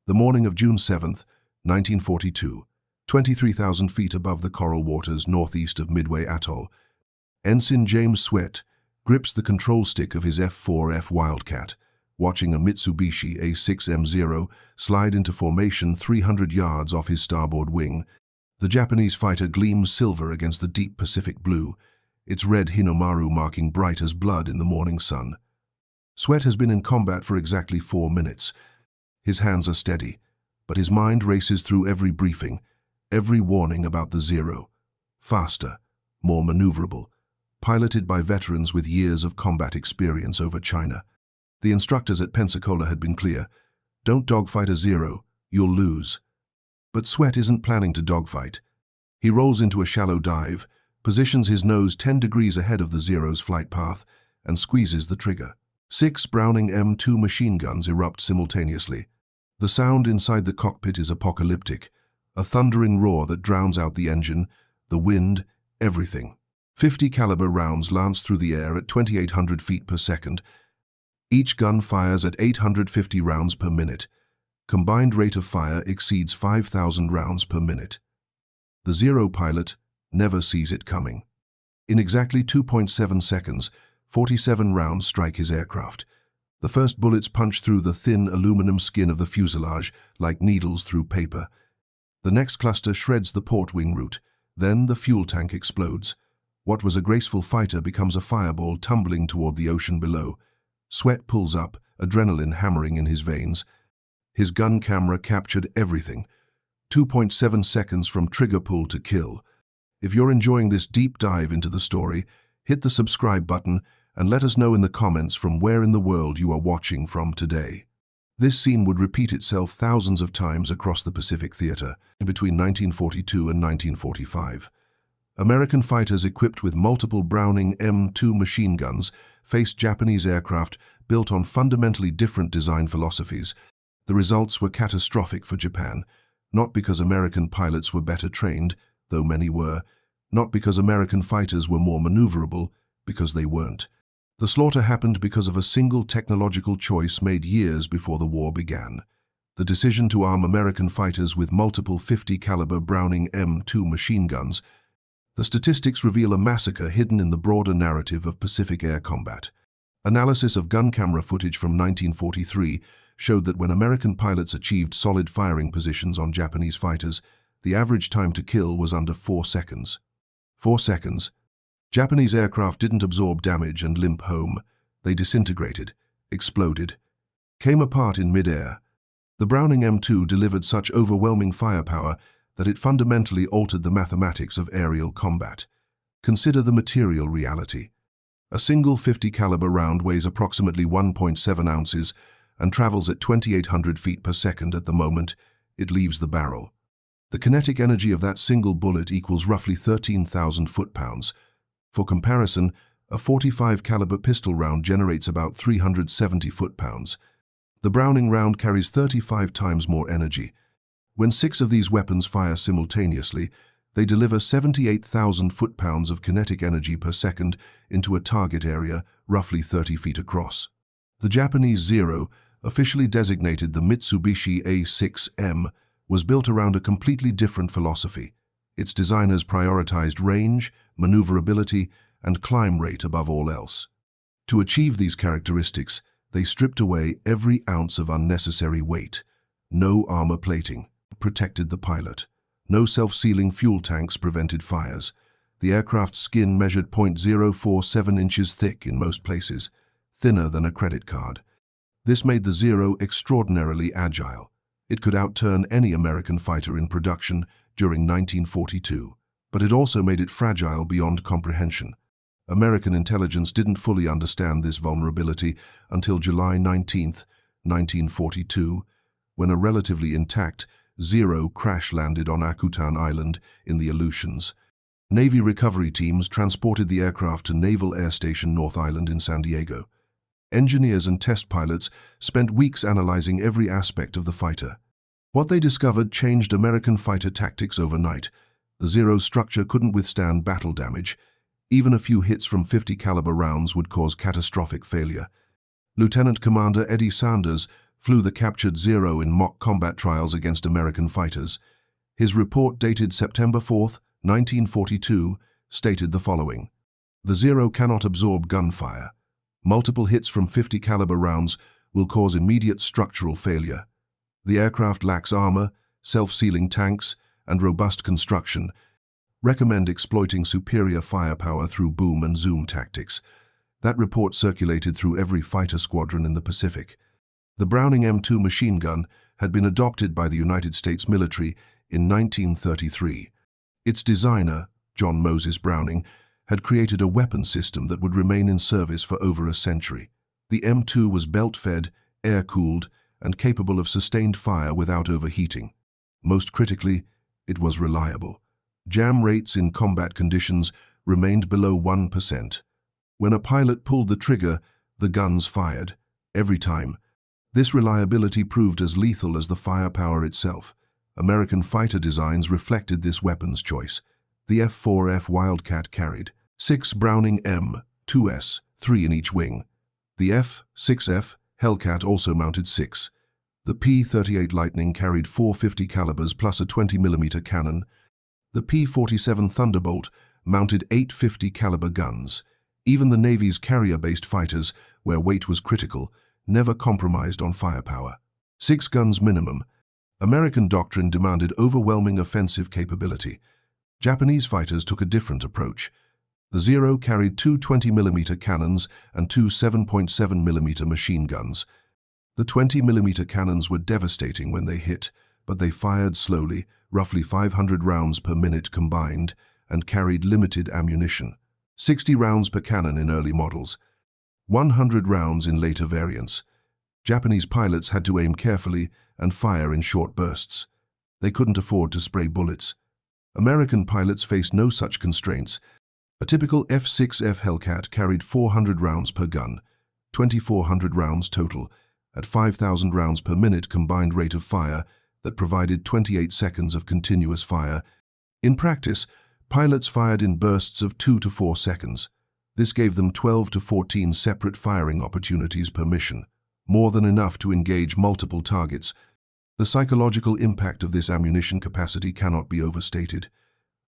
The morning of June 7th, 1942, 23,000 feet above the coral waters northeast of Midway Atoll, Ensign James Sweat grips the control stick of his F-4F Wildcat, watching a Mitsubishi A6M0 slide into formation 300 yards off his starboard wing. The Japanese fighter gleams silver against the deep Pacific blue, its red Hinomaru marking bright as blood in the morning sun. Sweat has been in combat for exactly 4 minutes. His hands are steady, but his mind races through every briefing, every warning about the Zero. Faster, more maneuverable, piloted by veterans with years of combat experience over China. The instructors at Pensacola had been clear: don't dogfight a Zero, you'll lose. But Sweat isn't planning to dogfight. He rolls into a shallow dive, positions his nose 10 degrees ahead of the Zero's flight path, and squeezes the trigger. 6 Browning M2 machine guns erupt simultaneously. The sound inside the cockpit is apocalyptic, a thundering roar that drowns out the engine, the wind, everything. 50 caliber rounds lance through the air at 2,800 feet per second. Each gun fires at 850 rounds per minute. Combined rate of fire exceeds 5,000 rounds per minute. The Zero pilot never sees it coming. In exactly 2.7 seconds, 47 rounds strike his aircraft. The first bullets punch through the thin aluminum skin of the fuselage like needles through paper. The next cluster shreds the port wing root. Then the fuel tank explodes. What was a graceful fighter becomes a fireball tumbling toward the ocean below. Sweat pulls up, adrenaline hammering in his veins. His gun camera captured everything. 2.7 seconds from trigger pull to kill. If you're enjoying this deep dive into the story, hit the subscribe button and let us know in the comments from where in the world you are watching from today. This scene would repeat itself thousands of times across the Pacific Theater between 1942 and 1945. American fighters equipped with multiple Browning M2 machine guns faced Japanese aircraft built on fundamentally different design philosophies. The results were catastrophic for Japan, not because American pilots were better trained, though many were, not because American fighters were more maneuverable, because they weren't. The slaughter happened because of a single technological choice made years before the war began: the decision to arm American fighters with multiple 50 caliber Browning M2 machine guns. The statistics reveal a massacre hidden in the broader narrative of Pacific air combat. Analysis of gun camera footage from 1943 showed that when American pilots achieved solid firing positions on Japanese fighters, the average time to kill was under 4 seconds. 4 seconds. Japanese aircraft didn't absorb damage and limp home. They disintegrated, exploded, came apart in mid-air. The Browning M2 delivered such overwhelming firepower that it fundamentally altered the mathematics of aerial combat. Consider the material reality. A single 50 caliber round weighs approximately 1.7 ounces and travels at 2,800 feet per second at the moment it leaves the barrel. The kinetic energy of that single bullet equals roughly 13,000 foot-pounds. For comparison, a 45 caliber pistol round generates about 370 foot-pounds. The Browning round carries 35 times more energy. When 6 of these weapons fire simultaneously, they deliver 78,000 foot-pounds of kinetic energy per second into a target area roughly 30 feet across. The Japanese Zero, officially designated the Mitsubishi A6M, was built around a completely different philosophy. Its designers prioritized range, maneuverability, and climb rate above all else. To achieve these characteristics, they stripped away every ounce of unnecessary weight. No armor plating protected the pilot. No self-sealing fuel tanks prevented fires. The aircraft's skin measured 0.047 inches thick in most places, thinner than a credit card. This made the Zero extraordinarily agile. It could outturn any American fighter in production during 1942, but it also made it fragile beyond comprehension. American intelligence didn't fully understand this vulnerability until July 19, 1942, when a relatively intact Zero crash-landed on Akutan Island in the Aleutians. Navy recovery teams transported the aircraft to Naval Air Station North Island in San Diego. Engineers and test pilots spent weeks analyzing every aspect of the fighter. What they discovered changed American fighter tactics overnight. The Zero's structure couldn't withstand battle damage. Even a few hits from 50 caliber rounds would cause catastrophic failure. Lieutenant Commander Eddie Sanders flew the captured Zero in mock combat trials against American fighters. His report, dated September 4, 1942, stated the following. The Zero cannot absorb gunfire. Multiple hits from .50 caliber rounds will cause immediate structural failure. The aircraft lacks armor, self-sealing tanks, and robust construction. Recommend exploiting superior firepower through boom and zoom tactics. That report circulated through every fighter squadron in the Pacific. The Browning M2 machine gun had been adopted by the United States military in 1933. Its designer, John Moses Browning, had created a weapon system that would remain in service for over a century. The M2 was belt-fed, air-cooled, and capable of sustained fire without overheating. Most critically, it was reliable. Jam rates in combat conditions remained below 1%. When a pilot pulled the trigger, the guns fired, every time. This reliability proved as lethal as the firepower itself. American fighter designs reflected this weapons choice. The F-4F Wildcat carried 6 Browning M2s, 3 in each wing. The F-6F Hellcat also mounted 6. The P-38 Lightning carried 4 .50 calibers plus a 20mm cannon. The P-47 Thunderbolt mounted 8 .50 caliber guns. Even the Navy's carrier-based fighters, where weight was critical, never compromised on firepower. 6 guns minimum. American doctrine demanded overwhelming offensive capability. Japanese fighters took a different approach. The Zero carried 2 20mm cannons and 2 7.7mm machine guns. The 20mm cannons were devastating when they hit, but they fired slowly, roughly 500 rounds per minute combined, and carried limited ammunition. 60 rounds per cannon in early models, 100 rounds in later variants. Japanese pilots had to aim carefully and fire in short bursts. They couldn't afford to spray bullets. American pilots faced no such constraints. A typical F-6F Hellcat carried 400 rounds per gun, 2,400 rounds total, at 5,000 rounds per minute combined rate of fire that provided 28 seconds of continuous fire. In practice, pilots fired in bursts of 2 to 4 seconds. This gave them 12 to 14 separate firing opportunities per mission, more than enough to engage multiple targets. The psychological impact of this ammunition capacity cannot be overstated.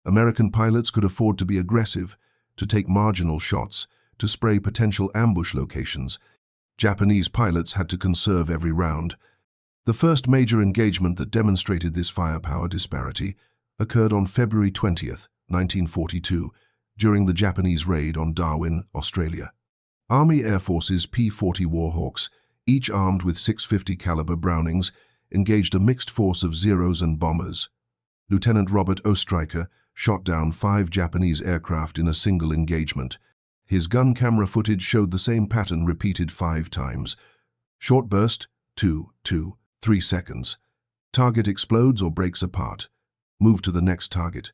American pilots could afford to be aggressive, to take marginal shots, to spray potential ambush locations. Japanese pilots had to conserve every round. The first major engagement that demonstrated this firepower disparity occurred on February 20th, 1942, during the Japanese raid on Darwin, Australia. Army Air Force's P-40 Warhawks, each armed with 650 caliber Brownings, engaged a mixed force of Zeros and bombers. Lieutenant Robert Ostreicher shot down 5 Japanese aircraft in a single engagement. His gun camera footage showed the same pattern repeated 5 times. Short burst, 2, 3 seconds. Target explodes or breaks apart. Move to the next target.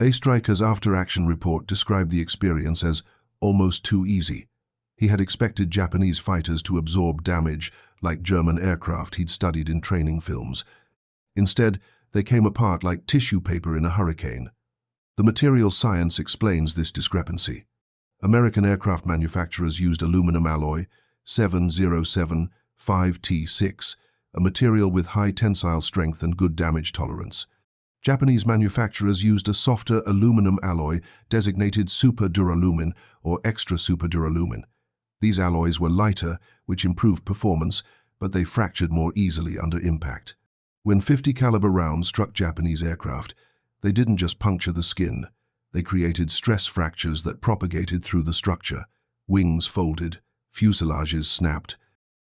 Ostreicher's after-action report described the experience as almost too easy. He had expected Japanese fighters to absorb damage like German aircraft he'd studied in training films. Instead, they came apart like tissue paper in a hurricane. The material science explains this discrepancy. American aircraft manufacturers used aluminum alloy 707-5T6, a material with high tensile strength and good damage tolerance. Japanese manufacturers used a softer aluminum alloy designated super duralumin or extra super duralumin. These alloys were lighter, which improved performance, but they fractured more easily under impact. When .50 caliber rounds struck Japanese aircraft, they didn't just puncture the skin. They created stress fractures that propagated through the structure. Wings folded, fuselages snapped,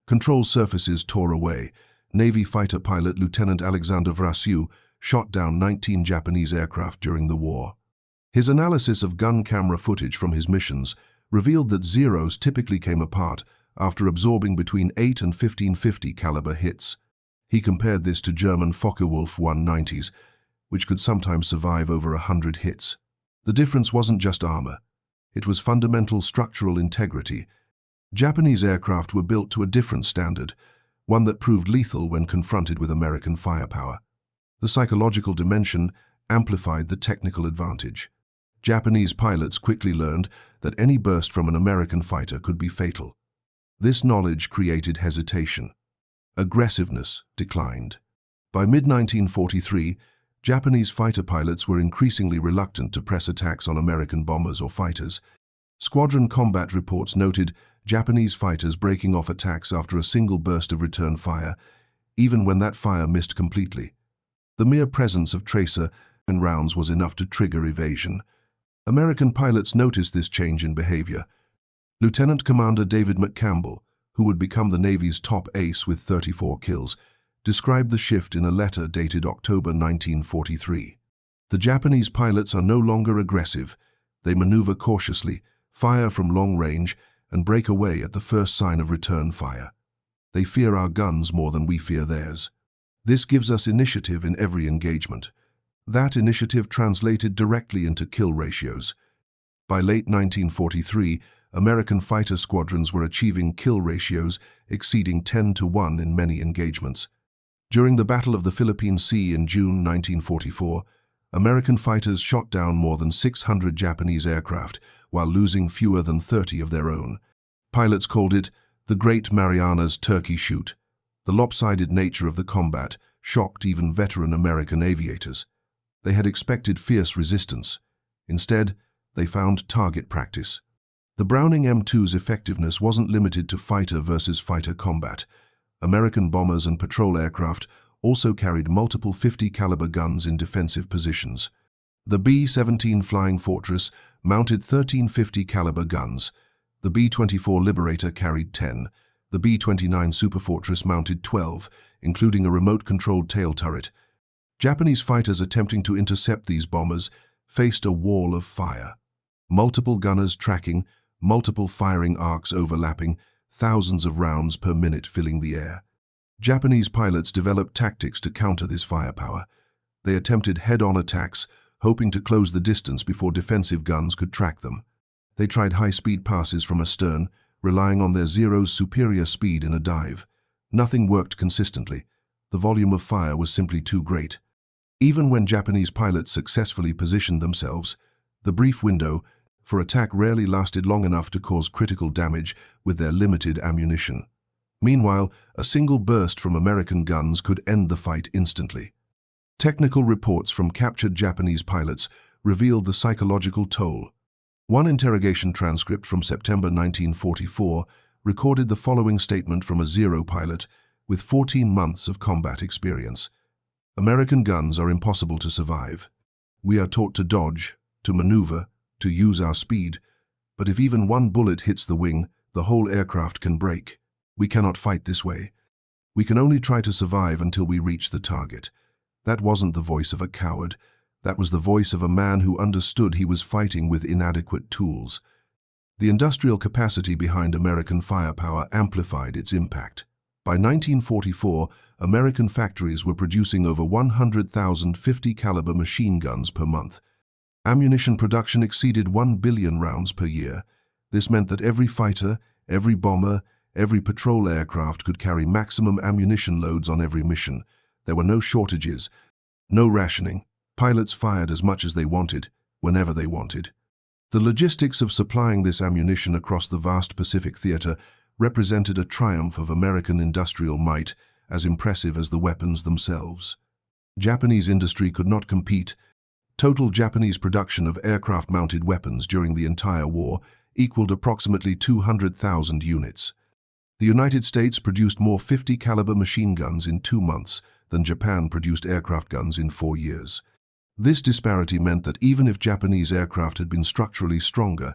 control surfaces tore away. Navy fighter pilot Lieutenant Alexander Vrasiu shot down 19 Japanese aircraft during the war. His analysis of gun camera footage from his missions revealed that Zeros typically came apart after absorbing between 8 and 15 .50 caliber hits. He compared this to German Focke-Wulf 190s, which could sometimes survive over 100 hits. The difference wasn't just armor. It was fundamental structural integrity. Japanese aircraft were built to a different standard, one that proved lethal when confronted with American firepower. The psychological dimension amplified the technical advantage. Japanese pilots quickly learned that any burst from an American fighter could be fatal. This knowledge created hesitation. Aggressiveness declined. By mid-1943, Japanese fighter pilots were increasingly reluctant to press attacks on American bombers or fighters. Squadron combat reports noted Japanese fighters breaking off attacks after a single burst of return fire, even when that fire missed completely. The mere presence of tracer and rounds was enough to trigger evasion. American pilots noticed this change in behavior. Lieutenant Commander David McCampbell, who would become the Navy's top ace with 34 kills, described the shift in a letter dated October 1943. The Japanese pilots are no longer aggressive. They maneuver cautiously, fire from long range, and break away at the first sign of return fire. They fear our guns more than we fear theirs. This gives us initiative in every engagement. That initiative translated directly into kill ratios. By late 1943, American fighter squadrons were achieving kill ratios exceeding 10-to-1 in many engagements. During the Battle of the Philippine Sea in June 1944, American fighters shot down more than 600 Japanese aircraft while losing fewer than 30 of their own. Pilots called it the Great Marianas Turkey Shoot. The lopsided nature of the combat shocked even veteran American aviators. They had expected fierce resistance. Instead, they found target practice. The Browning M2's effectiveness wasn't limited to fighter versus fighter combat. American bombers and patrol aircraft also carried multiple 50 caliber guns in defensive positions. The B-17 Flying Fortress mounted 13 50 caliber guns. The B-24 Liberator carried 10. The B-29 Superfortress mounted 12, including a remote-controlled tail turret. Japanese fighters attempting to intercept these bombers faced a wall of fire. Multiple gunners tracking, multiple firing arcs overlapping, thousands of rounds per minute filling the air. Japanese pilots developed tactics to counter this firepower. They attempted head-on attacks, hoping to close the distance before defensive guns could track them. They tried high-speed passes from astern, relying on their Zero's superior speed in a dive. Nothing worked consistently. The volume of fire was simply too great. Even when Japanese pilots successfully positioned themselves, the brief window for attack rarely lasted long enough to cause critical damage with their limited ammunition. Meanwhile, a single burst from American guns could end the fight instantly. Technical reports from captured Japanese pilots revealed the psychological toll. One interrogation transcript from September 1944 recorded the following statement from a Zero pilot with 14 months of combat experience. American guns are impossible to survive. We are taught to dodge, to maneuver, to use our speed, but if even one bullet hits the wing, the whole aircraft can break. We cannot fight this way. We can only try to survive until we reach the target. That wasn't the voice of a coward. That was the voice of a man who understood he was fighting with inadequate tools. The industrial capacity behind American firepower amplified its impact. By 1944, American factories were producing over 100,000 50 caliber machine guns per month. Ammunition production exceeded 1 billion rounds per year. This meant that every fighter, every bomber, every patrol aircraft could carry maximum ammunition loads on every mission. There were no shortages, no rationing. Pilots fired as much as they wanted, whenever they wanted. The logistics of supplying this ammunition across the vast Pacific theater represented a triumph of American industrial might, as impressive as the weapons themselves. Japanese industry could not compete. Total Japanese production of aircraft-mounted weapons during the entire war equaled approximately 200,000 units. The United States produced more 50 caliber machine guns in 2 months than Japan produced aircraft guns in 4 years. This disparity meant that even if Japanese aircraft had been structurally stronger,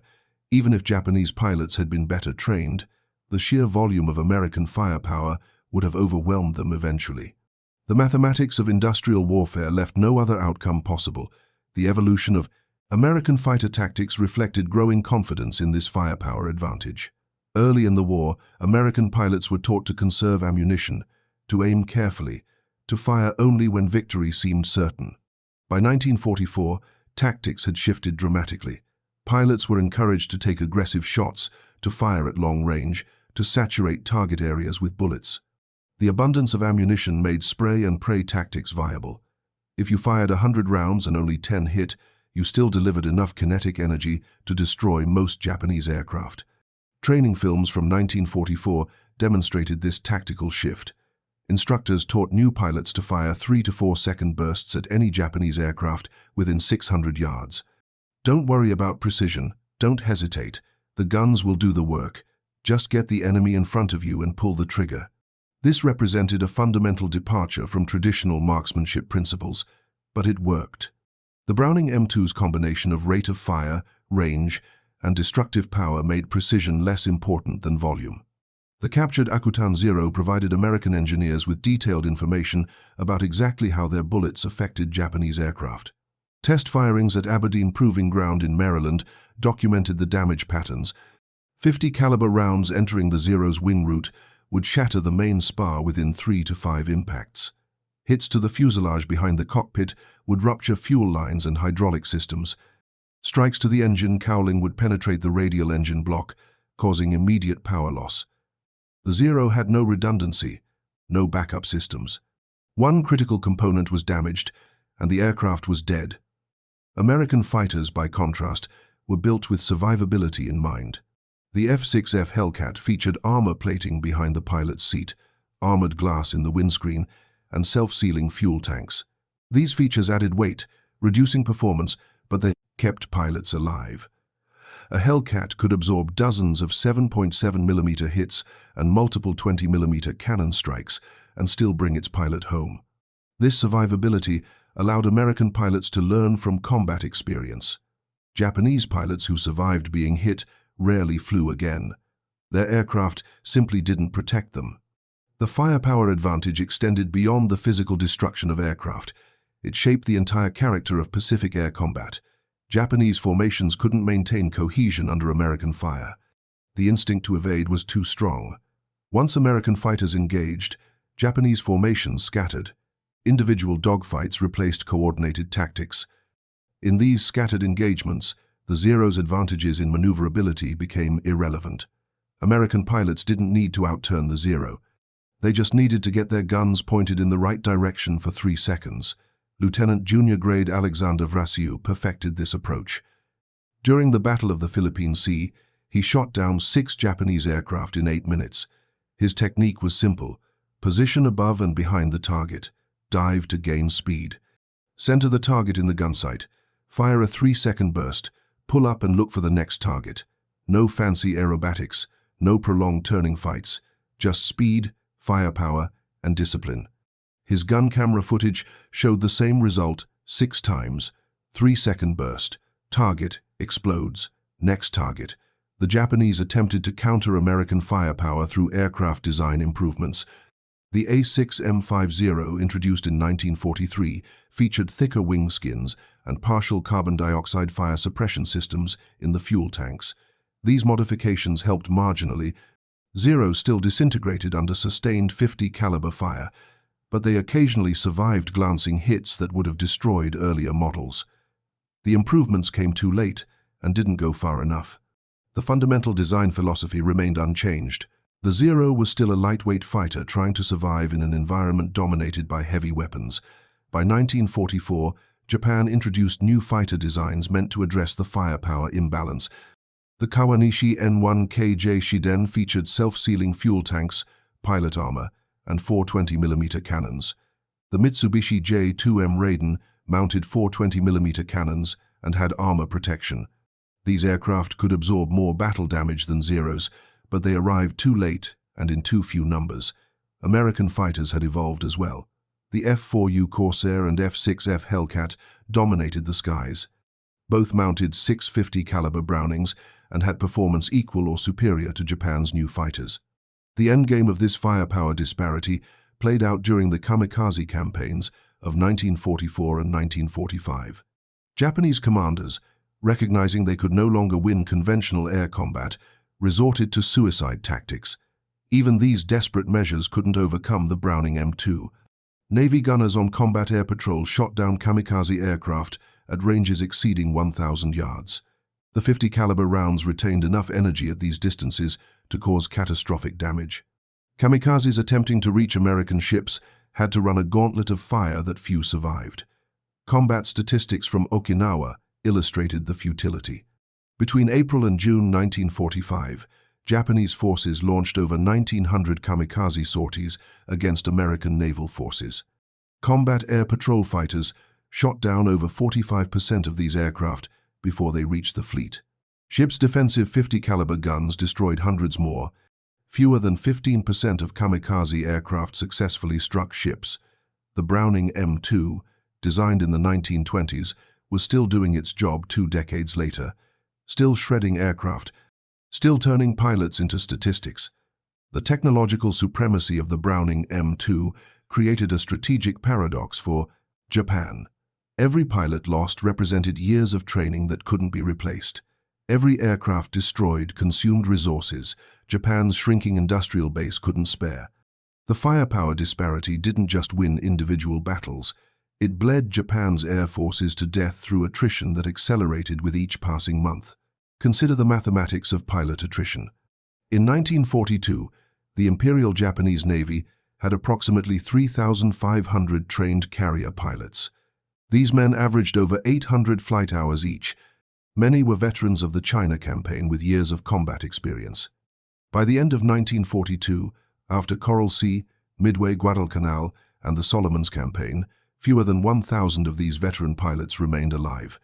even if Japanese pilots had been better trained, the sheer volume of American firepower would have overwhelmed them eventually. The mathematics of industrial warfare left no other outcome possible. The evolution of American fighter tactics reflected growing confidence in this firepower advantage. Early in the war, American pilots were taught to conserve ammunition, to aim carefully, to fire only when victory seemed certain. By 1944, tactics had shifted dramatically. Pilots were encouraged to take aggressive shots, to fire at long range, to saturate target areas with bullets. The abundance of ammunition made spray and pray tactics viable. If you fired 100 rounds and only 10 hit, you still delivered enough kinetic energy to destroy most Japanese aircraft. Training films from 1944 demonstrated this tactical shift. Instructors taught new pilots to fire 3 to 4 second bursts at any Japanese aircraft within 600 yards. Don't worry about precision, don't hesitate. The guns will do the work. Just get the enemy in front of you and pull the trigger. This represented a fundamental departure from traditional marksmanship principles, but it worked. The Browning M2's combination of rate of fire, range, and destructive power made precision less important than volume. The captured Akutan Zero provided American engineers with detailed information about exactly how their bullets affected Japanese aircraft. Test firings at Aberdeen Proving Ground in Maryland documented the damage patterns. 50 caliber rounds entering the Zero's wing route would shatter the main spar within 3 to 5 impacts. Hits to the fuselage behind the cockpit would rupture fuel lines and hydraulic systems. Strikes to the engine cowling would penetrate the radial engine block, causing immediate power loss. The Zero had no redundancy, no backup systems. One critical component was damaged, and the aircraft was dead. American fighters, by contrast, were built with survivability in mind. The F-6F Hellcat featured armor plating behind the pilot's seat, armored glass in the windscreen, and self-sealing fuel tanks. These features added weight, reducing performance, but they kept pilots alive. A Hellcat could absorb dozens of 7.7mm hits and multiple 20mm cannon strikes and still bring its pilot home. This survivability allowed American pilots to learn from combat experience. Japanese pilots who survived being hit rarely flew again. Their aircraft simply didn't protect them. The firepower advantage extended beyond the physical destruction of aircraft. It shaped the entire character of Pacific air combat. Japanese formations couldn't maintain cohesion under American fire. The instinct to evade was too strong. Once American fighters engaged, Japanese formations scattered. Individual dogfights replaced coordinated tactics. In these scattered engagements, the Zero's advantages in maneuverability became irrelevant. American pilots didn't need to outturn the Zero. They just needed to get their guns pointed in the right direction for 3 seconds. Lieutenant Junior Grade Alexander Vrasiu perfected this approach. During the Battle of the Philippine Sea, he shot down 6 Japanese aircraft in 8 minutes. His technique was simple: position above and behind the target, dive to gain speed. Center the target in the gun sight, fire a 3-second burst, pull up and look for the next target. No fancy aerobatics, no prolonged turning fights, just speed, firepower, and discipline. His gun camera footage showed the same result 6 times. 3-second burst, target, explodes, next target. The Japanese attempted to counter American firepower through aircraft design improvements. The A6M50, introduced in 1943, featured thicker wing skins and partial carbon dioxide fire suppression systems in the fuel tanks. These modifications helped marginally. Zero still disintegrated under sustained 50 caliber fire, but they occasionally survived glancing hits that would have destroyed earlier models. The improvements came too late and didn't go far enough. The fundamental design philosophy remained unchanged. The Zero was still a lightweight fighter trying to survive in an environment dominated by heavy weapons. By 1944, Japan introduced new fighter designs meant to address the firepower imbalance. The Kawanishi N1KJ Shiden featured self-sealing fuel tanks, pilot armor, and 420mm cannons. The Mitsubishi J2M Raiden mounted 420mm cannons and had armor protection. These aircraft could absorb more battle damage than Zeros, but they arrived too late and in too few numbers. American fighters had evolved as well. The F-4U Corsair and F-6F Hellcat dominated the skies. Both mounted 650 caliber Brownings and had performance equal or superior to Japan's new fighters. The endgame of this firepower disparity played out during the kamikaze campaigns of 1944 and 1945. Japanese commanders, recognizing they could no longer win conventional air combat, resorted to suicide tactics. Even these desperate measures couldn't overcome the Browning M2. Navy gunners on combat air patrol shot down kamikaze aircraft at ranges exceeding 1,000 yards. The 50 caliber rounds retained enough energy at these distances to cause catastrophic damage. Kamikazes attempting to reach American ships had to run a gauntlet of fire that few survived. Combat statistics from Okinawa illustrated the futility. Between April and June 1945, Japanese forces launched over 1,900 kamikaze sorties against American naval forces. Combat air patrol fighters shot down over 45% of these aircraft before they reached the fleet. Ships' defensive 50 caliber guns destroyed hundreds more. Fewer than 15% of kamikaze aircraft successfully struck ships. The Browning M2, designed in the 1920s, was still doing its job 2 decades later, still shredding aircraft, still turning pilots into statistics. The technological supremacy of the Browning M2 created a strategic paradox for Japan. Every pilot lost represented years of training that couldn't be replaced. Every aircraft destroyed consumed resources Japan's shrinking industrial base couldn't spare. The firepower disparity didn't just win individual battles, it bled Japan's air forces to death through attrition that accelerated with each passing month. Consider the mathematics of pilot attrition. In 1942, the Imperial Japanese Navy had approximately 3,500 trained carrier pilots. These men averaged over 800 flight hours each. Many were veterans of the China campaign with years of combat experience. By the end of 1942, after Coral Sea, Midway, Guadalcanal, and the Solomons campaign, fewer than 1,000 of these veteran pilots remained alive.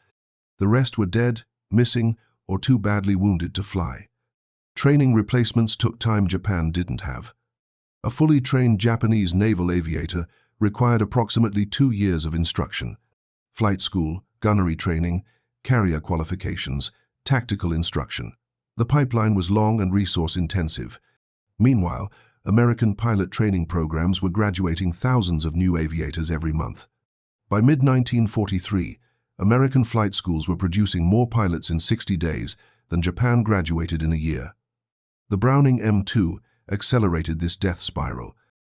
The rest were dead, missing, or too badly wounded to fly. Training replacements took time Japan didn't have. A fully trained Japanese naval aviator required approximately 2 years of instruction. Flight school, gunnery training, carrier qualifications, tactical instruction. The pipeline was long and resource-intensive. Meanwhile, American pilot training programs were graduating thousands of new aviators every month. By mid-1943, American flight schools were producing more pilots in 60 days than Japan graduated in a year. The Browning M2 accelerated this death spiral.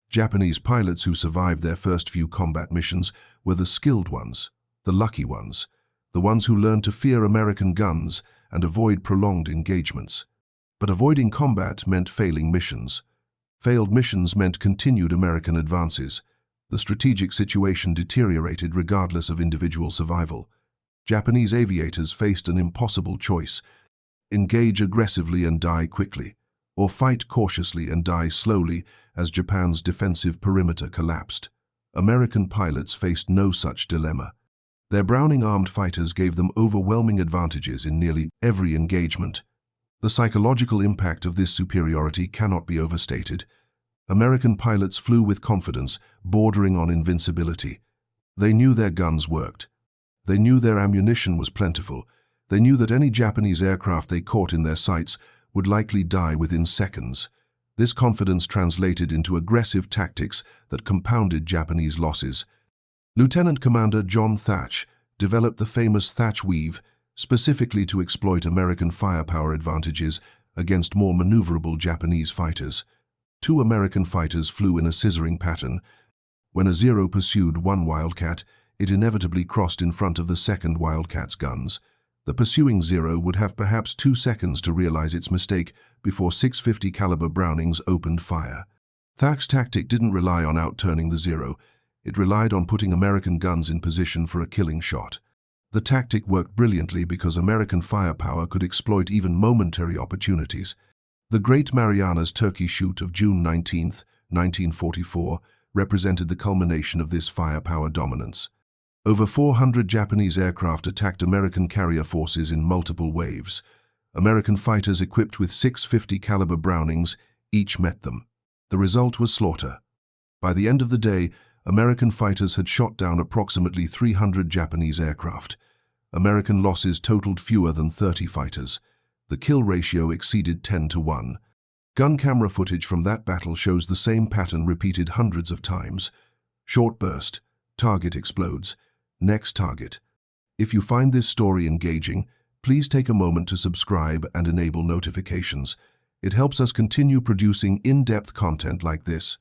Japanese pilots who survived their first few combat missions were the skilled ones, the lucky ones, the ones who learned to fear American guns and avoid prolonged engagements. But avoiding combat meant failing missions. Failed missions meant continued American advances. The strategic situation deteriorated regardless of individual survival. Japanese aviators faced an impossible choice: engage aggressively and die quickly, or fight cautiously and die slowly as Japan's defensive perimeter collapsed. American pilots faced no such dilemma. Their Browning armed fighters gave them overwhelming advantages in nearly every engagement. The psychological impact of this superiority cannot be overstated. American pilots flew with confidence, bordering on invincibility. They knew their guns worked. They knew their ammunition was plentiful. They knew that any Japanese aircraft they caught in their sights would likely die within seconds. This confidence translated into aggressive tactics that compounded Japanese losses. Lieutenant Commander John Thatch developed the famous Thatch Weave specifically to exploit American firepower advantages against more maneuverable Japanese fighters. 2 American fighters flew in a scissoring pattern. When a Zero pursued one Wildcat, it inevitably crossed in front of the second Wildcat's guns. The pursuing Zero would have perhaps 2 seconds to realize its mistake before 650 caliber Brownings opened fire. Thatch's tactic didn't rely on outturning the Zero. It relied on putting American guns in position for a killing shot. The tactic worked brilliantly because American firepower could exploit even momentary opportunities. The Great Marianas Turkey Shoot of June 19, 1944, represented the culmination of this firepower dominance. Over 400 Japanese aircraft attacked American carrier forces in multiple waves. American fighters equipped with 650 caliber Brownings each met them. The result was slaughter. By the end of the day, American fighters had shot down approximately 300 Japanese aircraft. American losses totaled fewer than 30 fighters. The kill ratio exceeded 10-1. Gun camera footage from that battle shows the same pattern repeated hundreds of times. Short burst, target explodes, next target. If you find this story engaging, please take a moment to subscribe and enable notifications. It helps us continue producing in-depth content like this.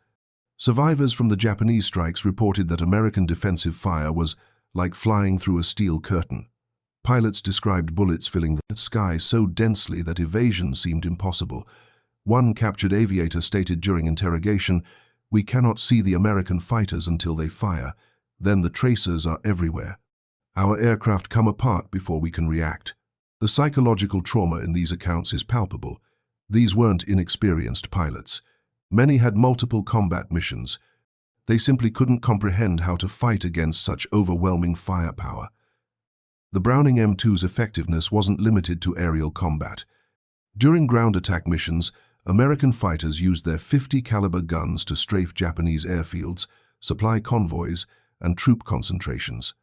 Survivors from the Japanese strikes reported that American defensive fire was like flying through a steel curtain. Pilots described bullets filling the sky so densely that evasion seemed impossible. One captured aviator stated during interrogation, "We cannot see the American fighters until they fire. Then the tracers are everywhere. Our aircraft come apart before we can react." The psychological trauma in these accounts is palpable. These weren't inexperienced pilots. Many had multiple combat missions. They simply couldn't comprehend how to fight against such overwhelming firepower. The Browning M2's effectiveness wasn't limited to aerial combat. During ground attack missions, American fighters used their .50 caliber guns to strafe Japanese airfields, supply convoys, and troop concentrations.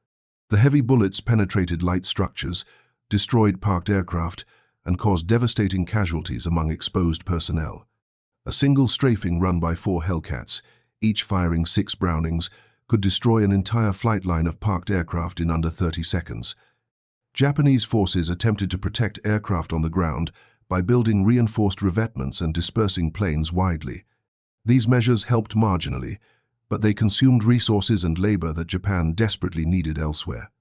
The heavy bullets penetrated light structures, destroyed parked aircraft, and caused devastating casualties among exposed personnel. A single strafing run by 4 Hellcats, each firing 6 Brownings, could destroy an entire flight line of parked aircraft in under 30 seconds. Japanese forces attempted to protect aircraft on the ground by building reinforced revetments and dispersing planes widely. These measures helped marginally, but they consumed resources and labor that Japan desperately needed elsewhere.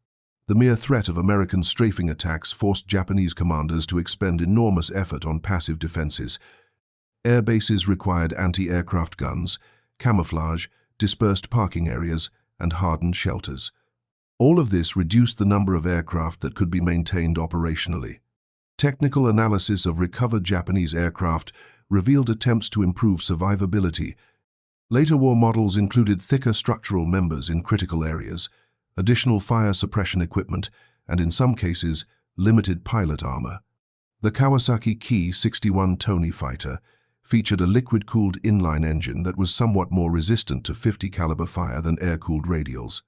The mere threat of American strafing attacks forced Japanese commanders to expend enormous effort on passive defenses. Air bases required anti-aircraft guns, camouflage, dispersed parking areas, and hardened shelters. All of this reduced the number of aircraft that could be maintained operationally. Technical analysis of recovered Japanese aircraft revealed attempts to improve survivability. Later war models included thicker structural members in critical areas, additional fire suppression equipment, and in some cases, limited pilot armor. The Kawasaki Ki-61 Tony fighter featured a liquid-cooled inline engine that was somewhat more resistant to .50 caliber fire than air-cooled radials.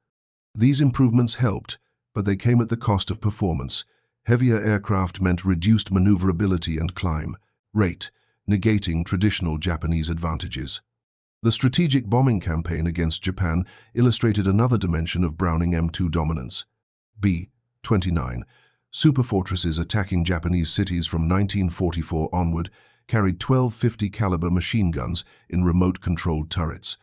These improvements helped, but they came at the cost of performance. Heavier aircraft meant reduced maneuverability and climb rate, negating traditional Japanese advantages. The strategic bombing campaign against Japan illustrated another dimension of Browning M2 dominance. B-29, superfortresses attacking Japanese cities from 1944 onward, carried 12 .50 caliber machine guns in remote-controlled turrets.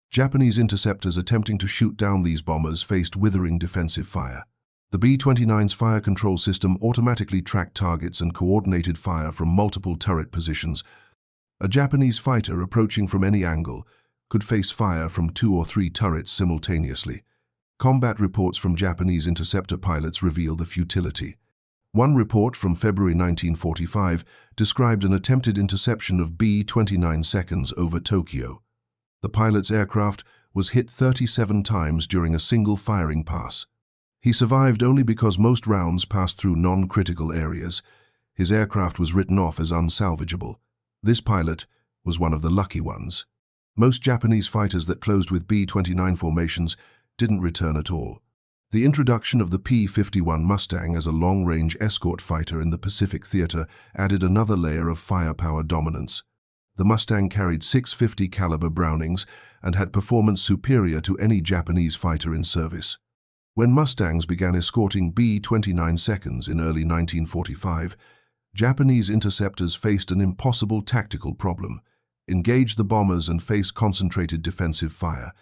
Japanese interceptors attempting to shoot down these bombers faced withering defensive fire. The B-29's fire control system automatically tracked targets and coordinated fire from multiple turret positions. A Japanese fighter approaching from any angle could face fire from 2 or 3 turrets simultaneously. Combat reports from Japanese interceptor pilots reveal the futility. One report from February 1945 described an attempted interception of B-29 seconds over Tokyo. The pilot's aircraft was hit 37 times during a single firing pass. He survived only because most rounds passed through non-critical areas. His aircraft was written off as unsalvageable. This pilot was one of the lucky ones. Most Japanese fighters that closed with B-29 formations didn't return at all. The introduction of the P-51 Mustang as a long-range escort fighter in the Pacific Theater added another layer of firepower dominance. The Mustang carried 6 .50 caliber Brownings and had performance superior to any Japanese fighter in service. When Mustangs began escorting B-29 seconds in early 1945, Japanese interceptors faced an impossible tactical problem: engage the bombers and face concentrated defensive fire,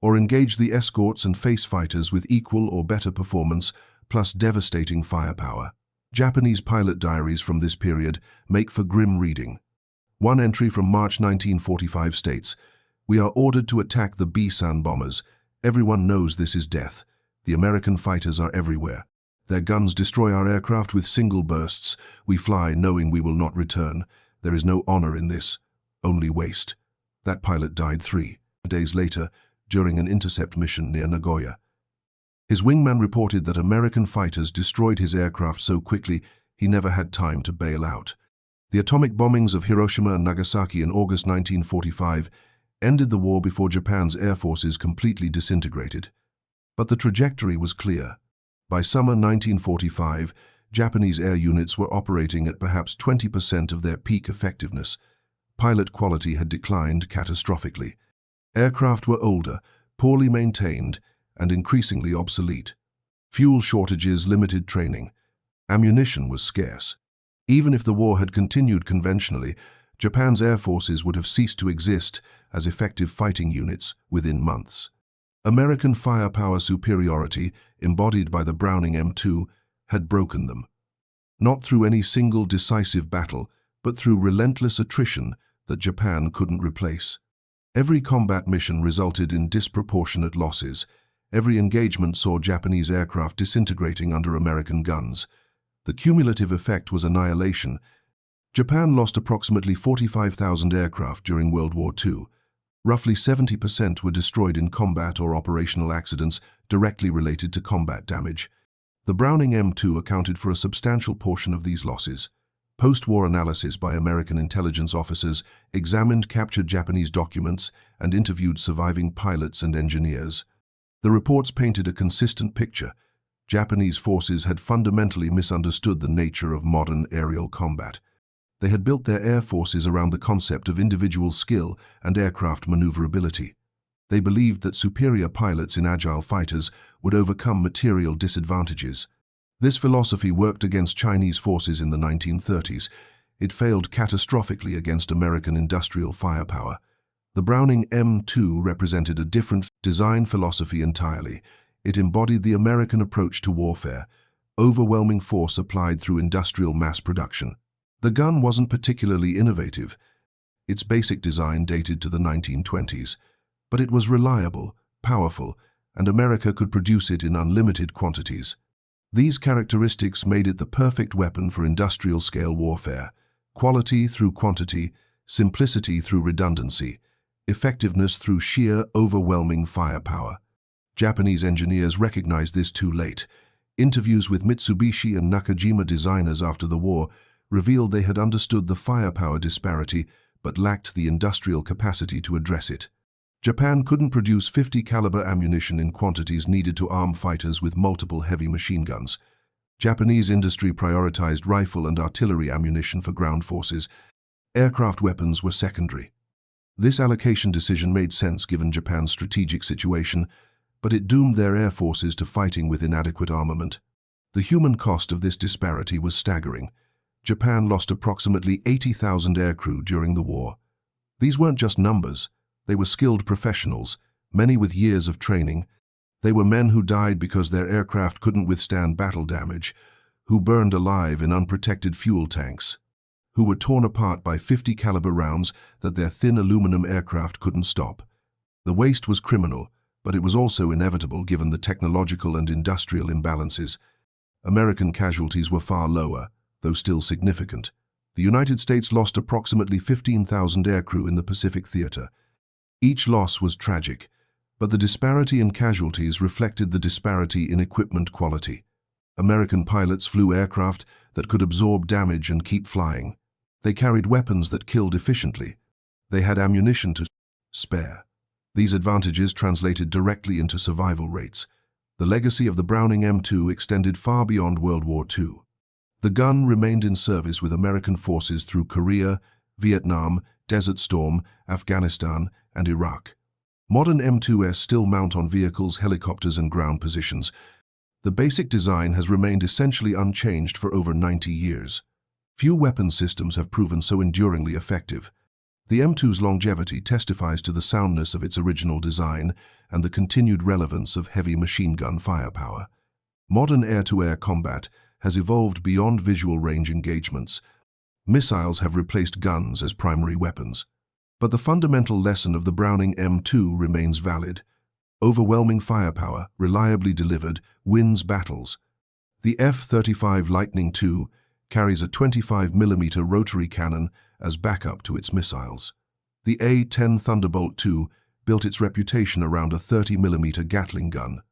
or engage the escorts and face fighters with equal or better performance plus devastating firepower. Japanese pilot diaries from this period make for grim reading. One entry from March 1945 states, "We are ordered to attack the Bisan bombers. Everyone knows this is death. The American fighters are everywhere. Their guns destroy our aircraft with single bursts. We fly knowing we will not return. There is no honor in this, only waste." That pilot died 3 days later during an intercept mission near Nagoya. His wingman reported that American fighters destroyed his aircraft so quickly he never had time to bail out. The atomic bombings of Hiroshima and Nagasaki in August 1945 ended the war before Japan's air forces completely disintegrated. But the trajectory was clear. By summer 1945, Japanese air units were operating at perhaps 20% of their peak effectiveness. Pilot quality had declined catastrophically. Aircraft were older, poorly maintained, and increasingly obsolete. Fuel shortages limited training. Ammunition was scarce. Even if the war had continued conventionally, Japan's air forces would have ceased to exist as effective fighting units within months. American firepower superiority, embodied by the Browning M2, had broken them. Not through any single decisive battle, but through relentless attrition that Japan couldn't replace. Every combat mission resulted in disproportionate losses. Every engagement saw Japanese aircraft disintegrating under American guns. The cumulative effect was annihilation. Japan lost approximately 45,000 aircraft during World War II. Roughly 70% were destroyed in combat or operational accidents directly related to combat damage. The Browning M2 accounted for a substantial portion of these losses. Post-war analysis by American intelligence officers examined captured Japanese documents and interviewed surviving pilots and engineers. The reports painted a consistent picture. Japanese forces had fundamentally misunderstood the nature of modern aerial combat. They had built their air forces around the concept of individual skill and aircraft maneuverability. They believed that superior pilots in agile fighters would overcome material disadvantages. This philosophy worked against Chinese forces in the 1930s. It failed catastrophically against American industrial firepower. The Browning M2 represented a different design philosophy entirely. It embodied the American approach to warfare, overwhelming force applied through industrial mass production. The gun wasn't particularly innovative. Its basic design dated to the 1920s, but it was reliable, powerful, and America could produce it in unlimited quantities. These characteristics made it the perfect weapon for industrial-scale warfare: quality through quantity, simplicity through redundancy, effectiveness through sheer, overwhelming firepower. Japanese engineers recognized this too late. Interviews with Mitsubishi and Nakajima designers after the war revealed they had understood the firepower disparity but lacked the industrial capacity to address it. Japan couldn't produce 50 caliber ammunition in quantities needed to arm fighters with multiple heavy machine guns. Japanese industry prioritized rifle and artillery ammunition for ground forces. Aircraft weapons were secondary. This allocation decision made sense given Japan's strategic situation, but it doomed their air forces to fighting with inadequate armament. The human cost of this disparity was staggering. Japan lost approximately 80,000 aircrew during the war. These weren't just numbers. They were skilled professionals, many with years of training. They were men who died because their aircraft couldn't withstand battle damage, who burned alive in unprotected fuel tanks, who were torn apart by 50 caliber rounds that their thin aluminum aircraft couldn't stop. The waste was criminal, but it was also inevitable given the technological and industrial imbalances. American casualties were far lower, though still significant. The United States lost approximately 15,000 aircrew in the Pacific Theater. Each loss was tragic, but the disparity in casualties reflected the disparity in equipment quality. American pilots flew aircraft that could absorb damage and keep flying. They carried weapons that killed efficiently. They had ammunition to spare. These advantages translated directly into survival rates. The legacy of the Browning M2 extended far beyond World War II. The gun remained in service with American forces through Korea, Vietnam, Desert Storm, Afghanistan, and Iraq. Modern M2s still mount on vehicles, helicopters, and ground positions. The basic design has remained essentially unchanged for over 90 years. Few weapon systems have proven so enduringly effective. The M2's longevity testifies to the soundness of its original design and the continued relevance of heavy machine gun firepower. Modern air-to-air combat has evolved beyond visual range engagements. Missiles have replaced guns as primary weapons. But the fundamental lesson of the Browning M2 remains valid. Overwhelming firepower, reliably delivered, wins battles. The F-35 Lightning II carries a 25mm rotary cannon as backup to its missiles. The A-10 Thunderbolt II built its reputation around a 30mm Gatling gun.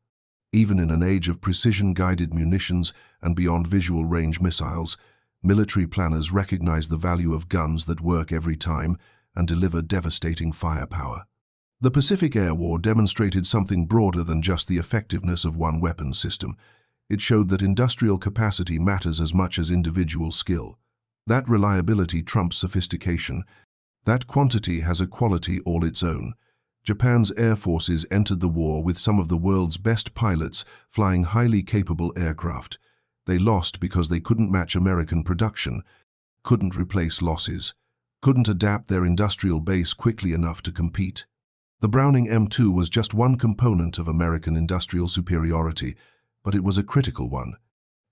Even in an age of precision-guided munitions and beyond visual range missiles, military planners recognize the value of guns that work every time and deliver devastating firepower. The Pacific Air War demonstrated something broader than just the effectiveness of one weapons system. It showed that industrial capacity matters as much as individual skill. That reliability trumps sophistication. That quantity has a quality all its own. Japan's air forces entered the war with some of the world's best pilots flying highly capable aircraft. They lost because they couldn't match American production, couldn't replace losses, couldn't adapt their industrial base quickly enough to compete. The Browning M2 was just one component of American industrial superiority, but it was a critical one.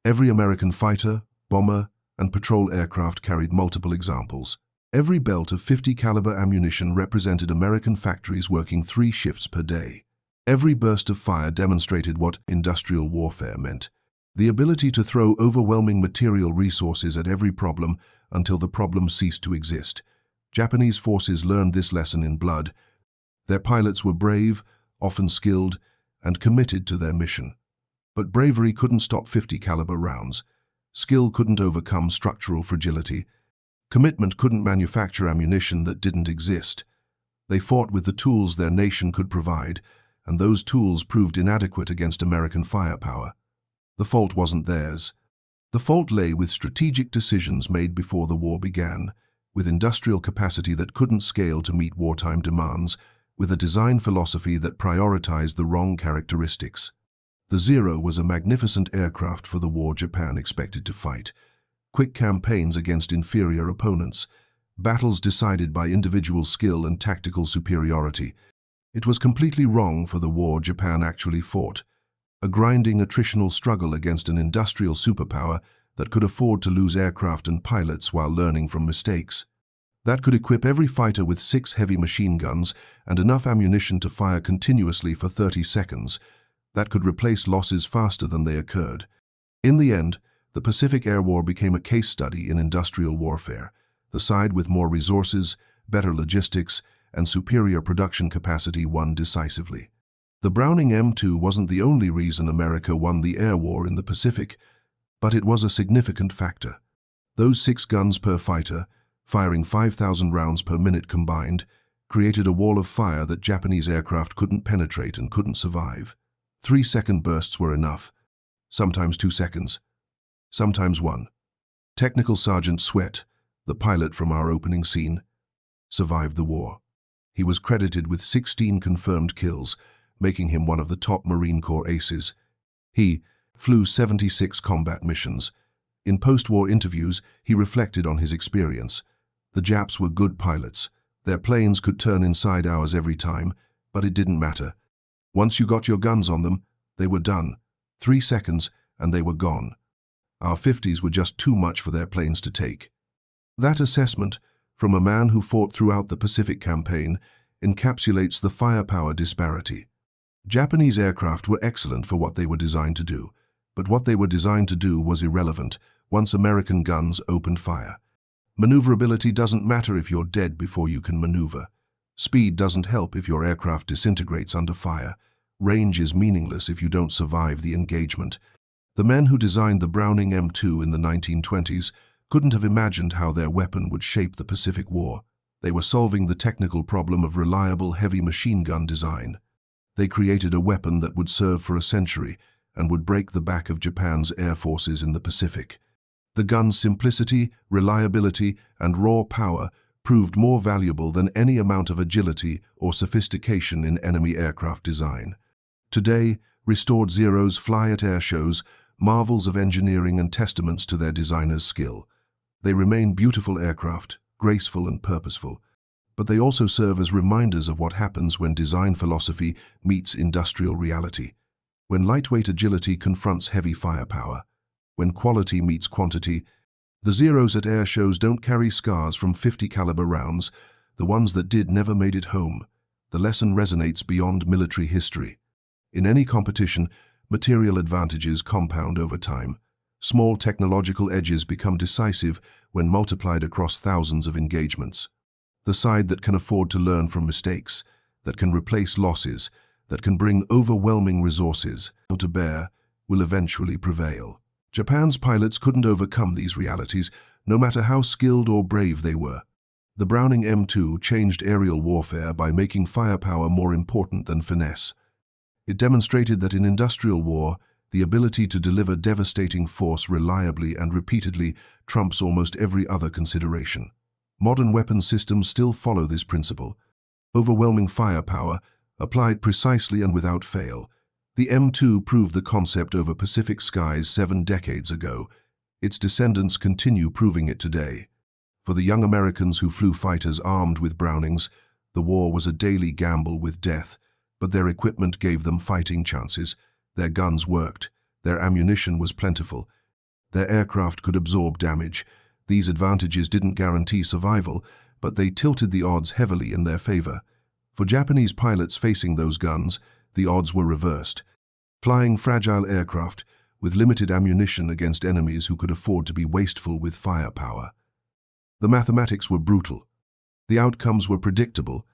Every American fighter, bomber, and patrol aircraft carried multiple examples. Every belt of 50 caliber ammunition represented American factories working 3 shifts per day. Every burst of fire demonstrated what industrial warfare meant. The ability to throw overwhelming material resources at every problem, until the problem ceased to exist. Japanese forces learned this lesson in blood. Their pilots were brave, often skilled, and committed to their mission. But bravery couldn't stop 50 caliber rounds. Skill couldn't overcome structural fragility. Commitment couldn't manufacture ammunition that didn't exist. They fought with the tools their nation could provide, and those tools proved inadequate against American firepower. The fault wasn't theirs. The fault lay with strategic decisions made before the war began, with industrial capacity that couldn't scale to meet wartime demands, with a design philosophy that prioritized the wrong characteristics. The Zero was a magnificent aircraft for the war Japan expected to fight. Quick campaigns against inferior opponents, battles decided by individual skill and tactical superiority. It was completely wrong for the war Japan actually fought, a grinding attritional struggle against an industrial superpower that could afford to lose aircraft and pilots while learning from mistakes. That could equip every fighter with 6 heavy machine guns and enough ammunition to fire continuously for 30 seconds. That could replace losses faster than they occurred. In the end, the Pacific Air War became a case study in industrial warfare. The side with more resources, better logistics, and superior production capacity won decisively. The Browning M2 wasn't the only reason America won the air war in the Pacific, but it was a significant factor. Those 6 guns per fighter, firing 5,000 rounds per minute combined, created a wall of fire that Japanese aircraft couldn't penetrate and couldn't survive. 3-second bursts were enough, sometimes 2 seconds, sometimes 1. Technical Sergeant Sweat, the pilot from our opening scene, survived the war. He was credited with 16 confirmed kills, making him one of the top Marine Corps aces. He flew 76 combat missions. In post-war interviews, he reflected on his experience. The Japs were good pilots. Their planes could turn inside ours every time, but it didn't matter. Once you got your guns on them, they were done. 3 seconds, and they were gone. Our 50s were just too much for their planes to take. That assessment, from a man who fought throughout the Pacific campaign, encapsulates the firepower disparity. Japanese aircraft were excellent for what they were designed to do, but what they were designed to do was irrelevant once American guns opened fire. Maneuverability doesn't matter if you're dead before you can maneuver. Speed doesn't help if your aircraft disintegrates under fire. Range is meaningless if you don't survive the engagement. The men who designed the Browning M2 in the 1920s couldn't have imagined how their weapon would shape the Pacific War. They were solving the technical problem of reliable heavy machine gun design. They created a weapon that would serve for a century and would break the back of Japan's air forces in the Pacific. The gun's simplicity, reliability, and raw power proved more valuable than any amount of agility or sophistication in enemy aircraft design. Today, restored Zeros fly at air shows, marvels of engineering and testaments to their designers' skill. They remain beautiful aircraft, graceful and purposeful, but they also serve as reminders of what happens when design philosophy meets industrial reality, when lightweight agility confronts heavy firepower, when quality meets quantity. The Zeros at air shows don't carry scars from 50 caliber rounds. The ones that did never made it home. The lesson resonates beyond military history. In any competition, material advantages compound over time. Small technological edges become decisive when multiplied across thousands of engagements. The side that can afford to learn from mistakes, that can replace losses, that can bring overwhelming resources to bear, will eventually prevail. Japan's pilots couldn't overcome these realities, no matter how skilled or brave they were. The Browning M2 changed aerial warfare by making firepower more important than finesse. It demonstrated that in industrial war, the ability to deliver devastating force reliably and repeatedly trumps almost every other consideration. Modern weapon systems still follow this principle. Overwhelming firepower, applied precisely and without fail. The M2 proved the concept over Pacific skies 7 decades ago. Its descendants continue proving it today. For the young Americans who flew fighters armed with Brownings, the war was a daily gamble with death, but their equipment gave them fighting chances. Their guns worked. Their ammunition was plentiful. Their aircraft could absorb damage. These advantages didn't guarantee survival, but they tilted the odds heavily in their favor. For Japanese pilots facing those guns, the odds were reversed. Flying fragile aircraft with limited ammunition against enemies who could afford to be wasteful with firepower. The mathematics were brutal. The outcomes were predictable.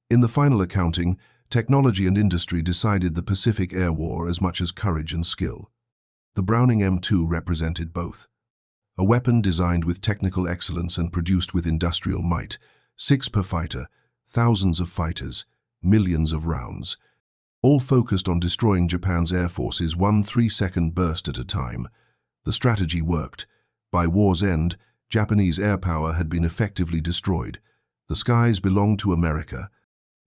In the final accounting, technology and industry decided the Pacific Air War as much as courage and skill. The Browning M2 represented both. A weapon designed with technical excellence and produced with industrial might, 6 per fighter, thousands of fighters, millions of rounds, all focused on destroying Japan's air forces 1 3-second burst at a time. The strategy worked. By war's end, Japanese air power had been effectively destroyed. The skies belonged to America,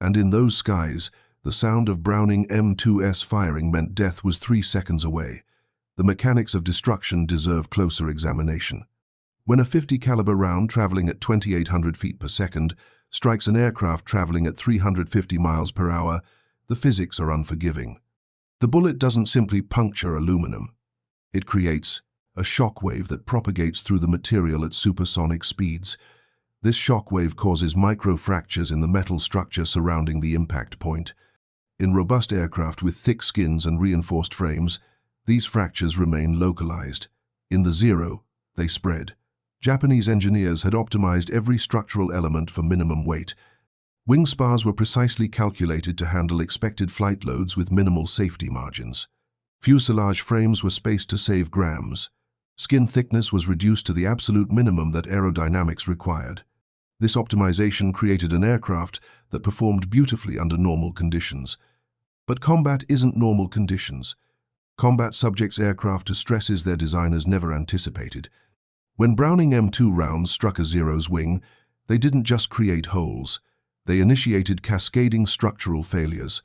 and in those skies, the sound of Browning M2's firing meant death was 3 seconds away. The mechanics of destruction deserve closer examination. When a .50 caliber round traveling at 2,800 feet per second strikes an aircraft traveling at 350 miles per hour, the physics are unforgiving. The bullet doesn't simply puncture aluminum. It creates a shock wave that propagates through the material at supersonic speeds. This shock wave causes microfractures in the metal structure surrounding the impact point. In robust aircraft with thick skins and reinforced frames, these fractures remain localized. In the Zero, they spread. Japanese engineers had optimized every structural element for minimum weight. Wing spars were precisely calculated to handle expected flight loads with minimal safety margins. Fuselage frames were spaced to save grams. Skin thickness was reduced to the absolute minimum that aerodynamics required. This optimization created an aircraft that performed beautifully under normal conditions. But combat isn't normal conditions. Combat subjects aircraft to stresses their designers never anticipated. When Browning M2 rounds struck a Zero's wing, they didn't just create holes. They initiated cascading structural failures.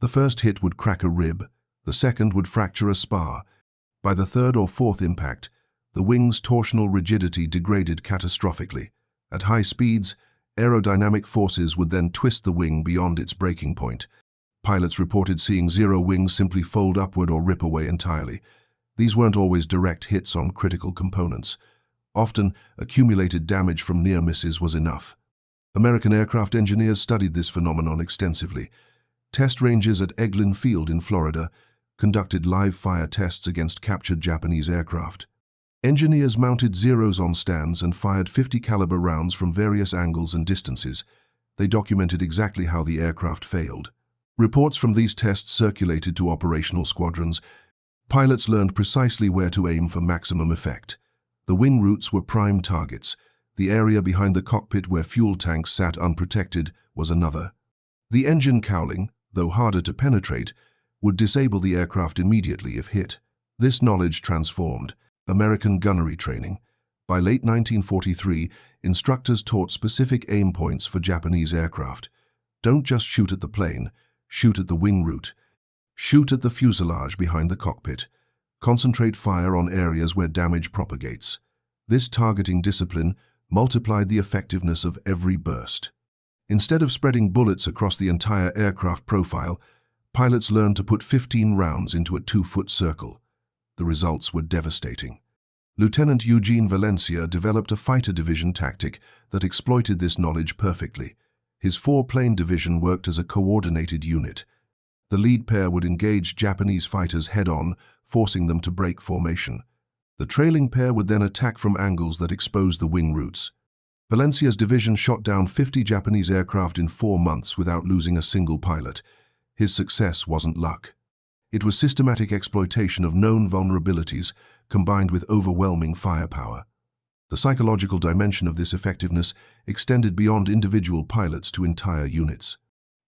The first hit would crack a rib. The second would fracture a spar. By the third or fourth impact, the wing's torsional rigidity degraded catastrophically. At high speeds, aerodynamic forces would then twist the wing beyond its breaking point. Pilots reported seeing Zero wings simply fold upward or rip away entirely. These weren't always direct hits on critical components. Often, accumulated damage from near misses was enough. American aircraft engineers studied this phenomenon extensively. Test ranges at Eglin Field in Florida conducted live-fire tests against captured Japanese aircraft. Engineers mounted Zeros on stands and fired .50 caliber rounds from various angles and distances. They documented exactly how the aircraft failed. Reports from these tests circulated to operational squadrons. Pilots learned precisely where to aim for maximum effect. The wing routes were prime targets. The area behind the cockpit where fuel tanks sat unprotected was another. The engine cowling, though harder to penetrate, would disable the aircraft immediately if hit. This knowledge transformed American gunnery training. By late 1943, instructors taught specific aim points for Japanese aircraft. Don't just shoot at the plane, shoot at the wing route. Shoot at the fuselage behind the cockpit. Concentrate fire on areas where damage propagates. This targeting discipline multiplied the effectiveness of every burst. Instead of spreading bullets across the entire aircraft profile, pilots learned to put 15 rounds into a 2-foot circle. The results were devastating. Lieutenant Eugene Valencia developed a fighter division tactic that exploited this knowledge perfectly. His 4-plane division worked as a coordinated unit. The lead pair would engage Japanese fighters head-on, forcing them to break formation. The trailing pair would then attack from angles that exposed the wing routes. Valencia's division shot down 50 Japanese aircraft in 4 months without losing a single pilot. His success wasn't luck. It was systematic exploitation of known vulnerabilities combined with overwhelming firepower. The psychological dimension of this effectiveness extended beyond individual pilots to entire units.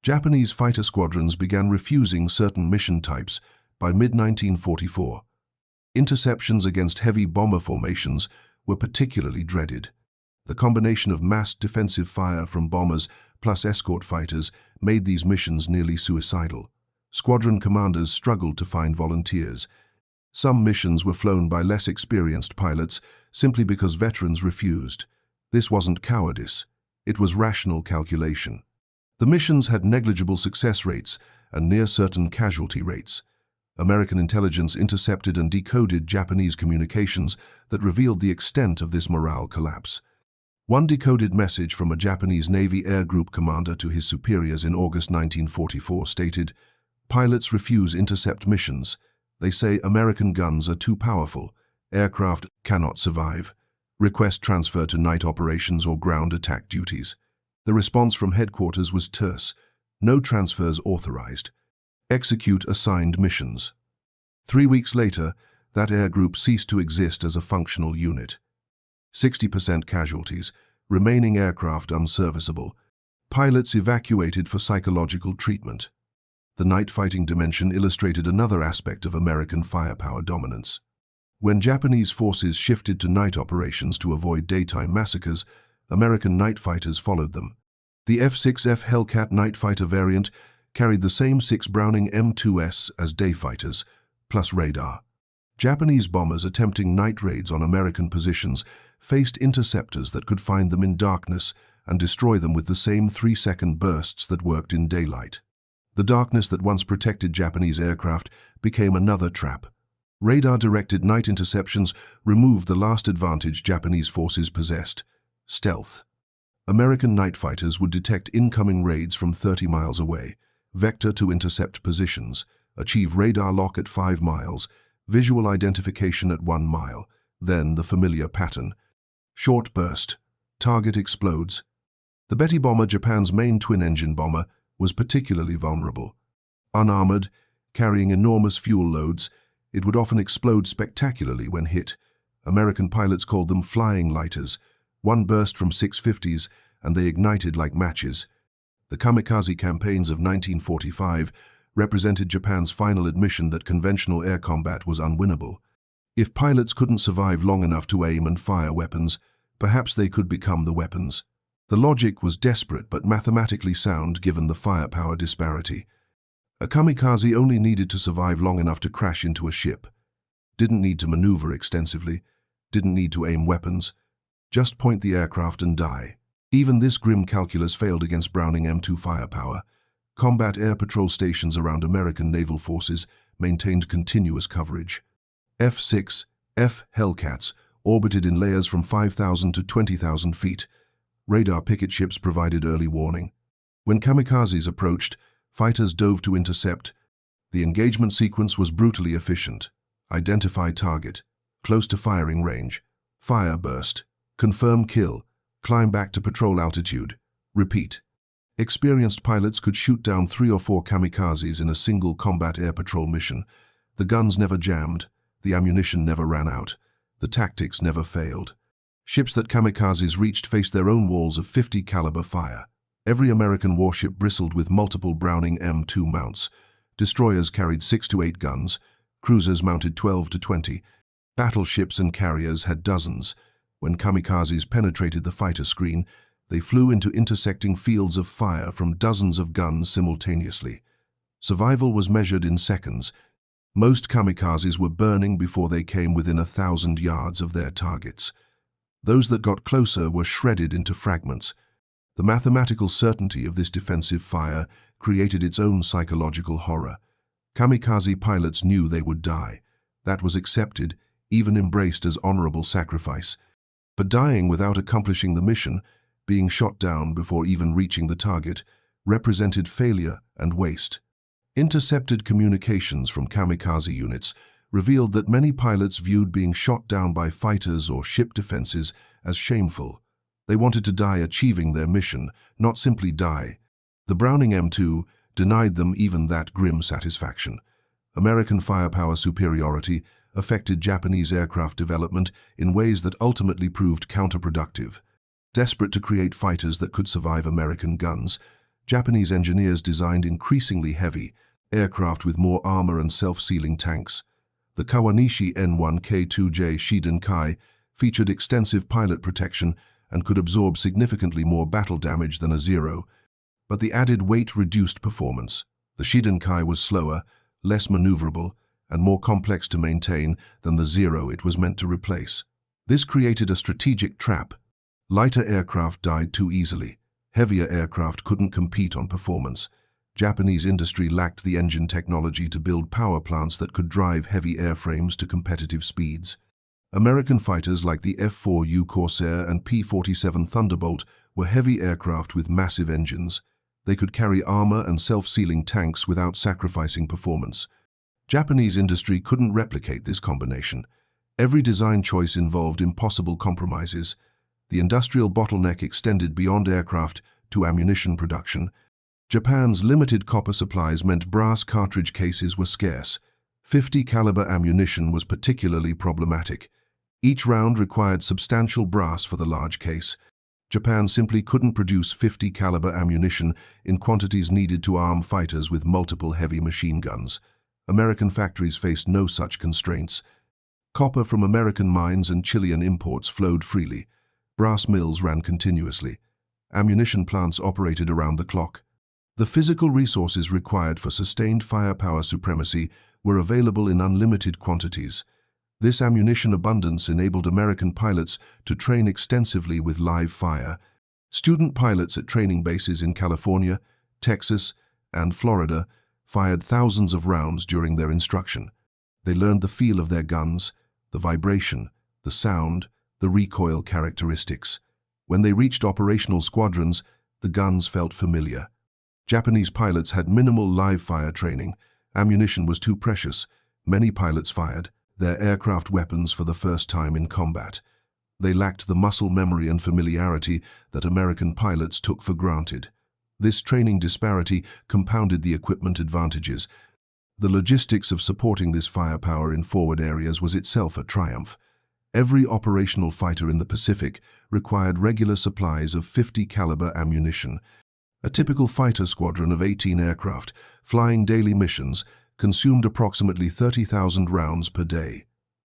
Japanese fighter squadrons began refusing certain mission types by mid-1944. Interceptions against heavy bomber formations were particularly dreaded. The combination of massed defensive fire from bombers plus escort fighters made these missions nearly suicidal. Squadron commanders struggled to find volunteers. Some missions were flown by less experienced pilots simply because veterans refused. This wasn't cowardice, it was rational calculation. The missions had negligible success rates and near certain casualty rates. American intelligence intercepted and decoded Japanese communications that revealed the extent of this morale collapse. One decoded message from a Japanese Navy Air Group commander to his superiors in August 1944 stated, "Pilots refuse intercept missions. They say American guns are too powerful. Aircraft cannot survive." Request transfer to night operations or ground attack duties. The response from headquarters was terse. No transfers authorized. Execute assigned missions. 3 weeks later, that air group ceased to exist as a functional unit. 60% casualties, remaining aircraft unserviceable. Pilots evacuated for psychological treatment. The night fighting dimension illustrated another aspect of American firepower dominance. When Japanese forces shifted to night operations to avoid daytime massacres, American night fighters followed them. The F-6F Hellcat night fighter variant carried the same 6 Browning M2s as day fighters, plus radar. Japanese bombers attempting night raids on American positions faced interceptors that could find them in darkness and destroy them with the same 3-second bursts that worked in daylight. The darkness that once protected Japanese aircraft became another trap. Radar-directed night interceptions removed the last advantage Japanese forces possessed: stealth. American night fighters would detect incoming raids from 30 miles away, vector to intercept positions, achieve radar lock at 5 miles, visual identification at 1 mile, then the familiar pattern. Short burst. Target explodes. The Betty bomber, Japan's main twin-engine bomber, was particularly vulnerable. Unarmored, carrying enormous fuel loads, it would often explode spectacularly when hit. American pilots called them flying lighters. One burst from 650s, and they ignited like matches. The kamikaze campaigns of 1945 represented Japan's final admission that conventional air combat was unwinnable. If pilots couldn't survive long enough to aim and fire weapons, perhaps they could become the weapons. The logic was desperate but mathematically sound given the firepower disparity. A kamikaze only needed to survive long enough to crash into a ship. Didn't need to maneuver extensively. Didn't need to aim weapons. Just point the aircraft and die. Even this grim calculus failed against Browning M2 firepower. Combat air patrol stations around American naval forces maintained continuous coverage. F-6F Hellcats orbited in layers from 5,000 to 20,000 feet. Radar picket ships provided early warning. When kamikazes approached, fighters dove to intercept. The engagement sequence was brutally efficient. Identify target. Close to firing range. Fire burst. Confirm kill. Climb back to patrol altitude. Repeat. Experienced pilots could shoot down 3 or 4 kamikazes in a single combat air patrol mission. The guns never jammed. The ammunition never ran out. The tactics never failed. Ships that kamikazes reached faced their own walls of 50 caliber fire. Every American warship bristled with multiple Browning M2 mounts. Destroyers carried 6 to 8 guns. Cruisers mounted 12 to 20. Battleships and carriers had dozens. When kamikazes penetrated the fighter screen, they flew into intersecting fields of fire from dozens of guns simultaneously. Survival was measured in seconds. Most kamikazes were burning before they came within 1,000 yards of their targets. Those that got closer were shredded into fragments. The mathematical certainty of this defensive fire created its own psychological horror. Kamikaze pilots knew they would die. That was accepted, even embraced as honorable sacrifice. But dying without accomplishing the mission, being shot down before even reaching the target, represented failure and waste. Intercepted communications from kamikaze units revealed that many pilots viewed being shot down by fighters or ship defenses as shameful. They wanted to die achieving their mission, not simply die. The Browning M2 denied them even that grim satisfaction. American firepower superiority affected Japanese aircraft development in ways that ultimately proved counterproductive. Desperate to create fighters that could survive American guns, Japanese engineers designed increasingly heavy aircraft with more armor and self-sealing tanks. The Kawanishi N1K2J Shidenkai featured extensive pilot protection and could absorb significantly more battle damage than a Zero, but the added weight reduced performance. The Shidenkai was slower, less maneuverable, and more complex to maintain than the Zero it was meant to replace. This created a strategic trap. Lighter aircraft died too easily. Heavier aircraft couldn't compete on performance. Japanese industry lacked the engine technology to build power plants that could drive heavy airframes to competitive speeds. American fighters like the F-4U Corsair and P-47 Thunderbolt were heavy aircraft with massive engines. They could carry armor and self-sealing tanks without sacrificing performance. Japanese industry couldn't replicate this combination. Every design choice involved impossible compromises. The industrial bottleneck extended beyond aircraft to ammunition production. Japan's limited copper supplies meant brass cartridge cases were scarce. 50 caliber ammunition was particularly problematic. Each round required substantial brass for the large case. Japan simply couldn't produce 50 caliber ammunition in quantities needed to arm fighters with multiple heavy machine guns. American factories faced no such constraints. Copper from American mines and Chilean imports flowed freely. Brass mills ran continuously. Ammunition plants operated around the clock. The physical resources required for sustained firepower supremacy were available in unlimited quantities. This ammunition abundance enabled American pilots to train extensively with live fire. Student pilots at training bases in California, Texas, and Florida fired thousands of rounds during their instruction. They learned the feel of their guns, the vibration, the sound, the recoil characteristics. When they reached operational squadrons, the guns felt familiar. Japanese pilots had minimal live-fire training. Ammunition was too precious. Many pilots fired their aircraft weapons for the first time in combat. They lacked the muscle memory and familiarity that American pilots took for granted. This training disparity compounded the equipment advantages. The logistics of supporting this firepower in forward areas was itself a triumph. Every operational fighter in the Pacific required regular supplies of 50 caliber ammunition. A typical fighter squadron of 18 aircraft, flying daily missions, consumed approximately 30,000 rounds per day.